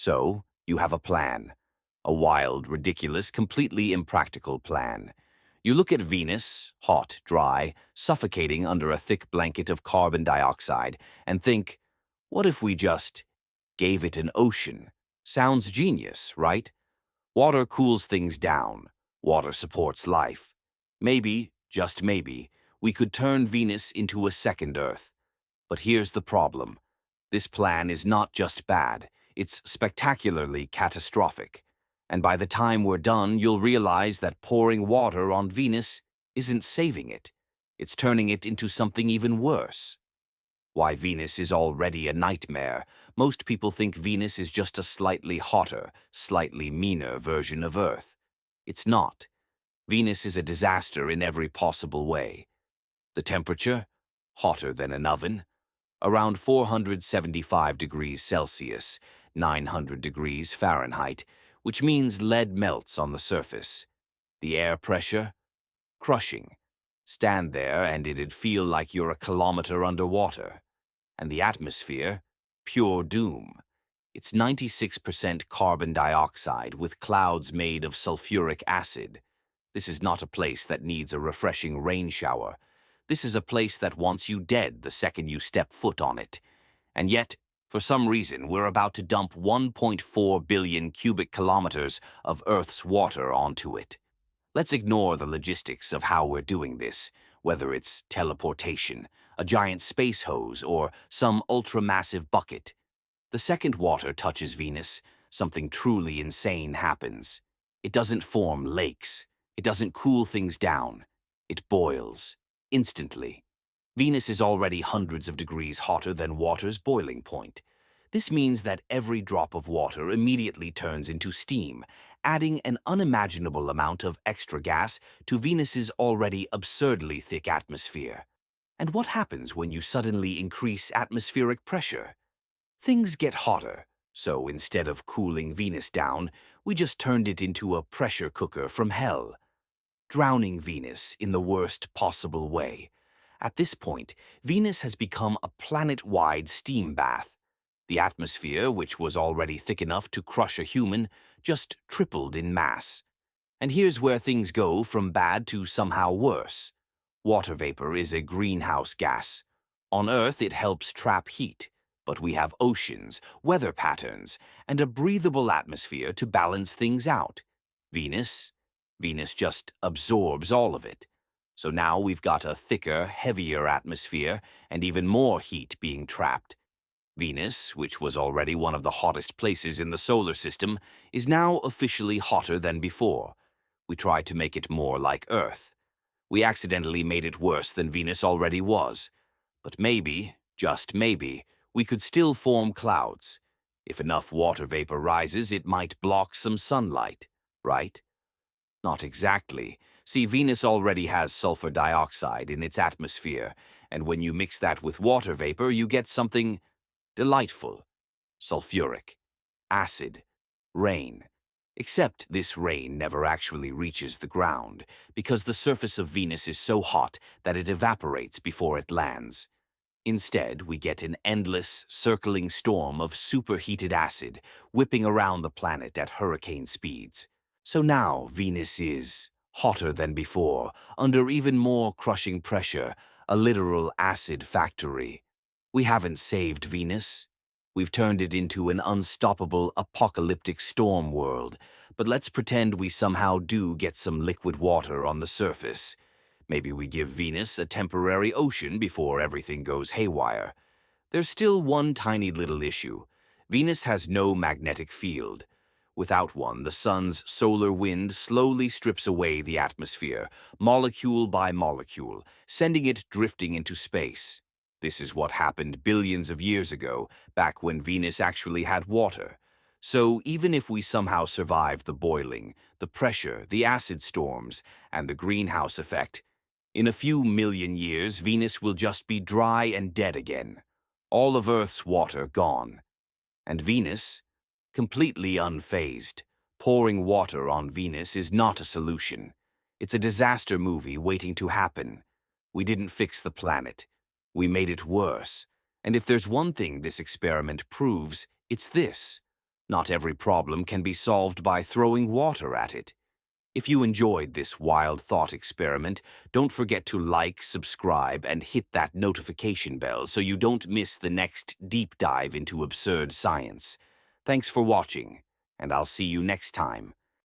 So, you have a plan. A wild, ridiculous, completely impractical plan. You look at Venus, hot, dry, suffocating under a thick blanket of carbon dioxide, and think, what if we just gave it an ocean? Sounds genius, right? Water cools things down. Water supports life. Maybe, just maybe, we could turn Venus into a second Earth. But here's the problem. This plan is not just bad, it's spectacularly catastrophic. And by the time we're done, you'll realize that pouring water on Venus isn't saving it. It's turning it into something even worse. Why Venus is already a nightmare. Most people think Venus is just a slightly hotter, slightly meaner version of Earth. It's not. Venus is a disaster in every possible way. The temperature? Hotter than an oven. Around 475 degrees Celsius, 900 degrees Fahrenheit, which means lead melts on the surface. The air pressure? Crushing. Stand there and it'd feel like you're a kilometer underwater. And the atmosphere? Pure doom. It's 96% carbon dioxide with clouds made of sulfuric acid. This is not a place that needs a refreshing rain shower. This is a place that wants you dead the second you step foot on it. And yet, for some reason, we're about to dump 1.4 billion cubic kilometers of Earth's water onto it. Let's ignore the logistics of how we're doing this, whether it's teleportation, a giant space hose, or some ultra-massive bucket. The second water touches Venus, something truly insane happens. It doesn't form lakes. It doesn't cool things down. It boils. Instantly. Venus is already hundreds of degrees hotter than water's boiling point. This means that every drop of water immediately turns into steam, adding an unimaginable amount of extra gas to Venus's already absurdly thick atmosphere. And what happens when you suddenly increase atmospheric pressure? Things get hotter, so instead of cooling Venus down, we just turned it into a pressure cooker from hell, drowning Venus in the worst possible way. At this point, Venus has become a planet-wide steam bath. The atmosphere, which was already thick enough to crush a human, just tripled in mass. And here's where things go from bad to somehow worse. Water vapor is a greenhouse gas. On Earth, it helps trap heat, but we have oceans, weather patterns, and a breathable atmosphere to balance things out. Venus just absorbs all of it. So now we've got a thicker, heavier atmosphere and even more heat being trapped. Venus, which was already one of the hottest places in the solar system, is now officially hotter than before. We tried to make it more like Earth. We accidentally made it worse than Venus already was. But maybe, just maybe, we could still form clouds. If enough water vapor rises, it might block some sunlight, right? Not exactly. See, Venus already has sulfur dioxide in its atmosphere, and when you mix that with water vapor, you get something delightful. Sulfuric. Acid. Rain. Except this rain never actually reaches the ground, because the surface of Venus is so hot that it evaporates before it lands. Instead, we get an endless, circling storm of superheated acid whipping around the planet at hurricane speeds. So now Venus is hotter than before, under even more crushing pressure, a literal acid factory. We haven't saved Venus. We've turned it into an unstoppable apocalyptic storm world, but let's pretend we somehow do get some liquid water on the surface. Maybe we give Venus a temporary ocean before everything goes haywire. There's still one tiny little issue. Venus has no magnetic field. Without one, the sun's solar wind slowly strips away the atmosphere, molecule by molecule, sending it drifting into space. This is what happened billions of years ago, back when Venus actually had water. So even if we somehow survive the boiling, the pressure, the acid storms, and the greenhouse effect, in a few million years, Venus will just be dry and dead again. All of Earth's water gone. And Venus? Completely unfazed. Pouring water on Venus is not a solution. It's a disaster movie waiting to happen. We didn't fix the planet. We made it worse. And if there's one thing this experiment proves, it's this. Not every problem can be solved by throwing water at it. If you enjoyed this wild thought experiment, don't forget to like, subscribe, and hit that notification bell so you don't miss the next deep dive into absurd science. Thanks for watching, and I'll see you next time.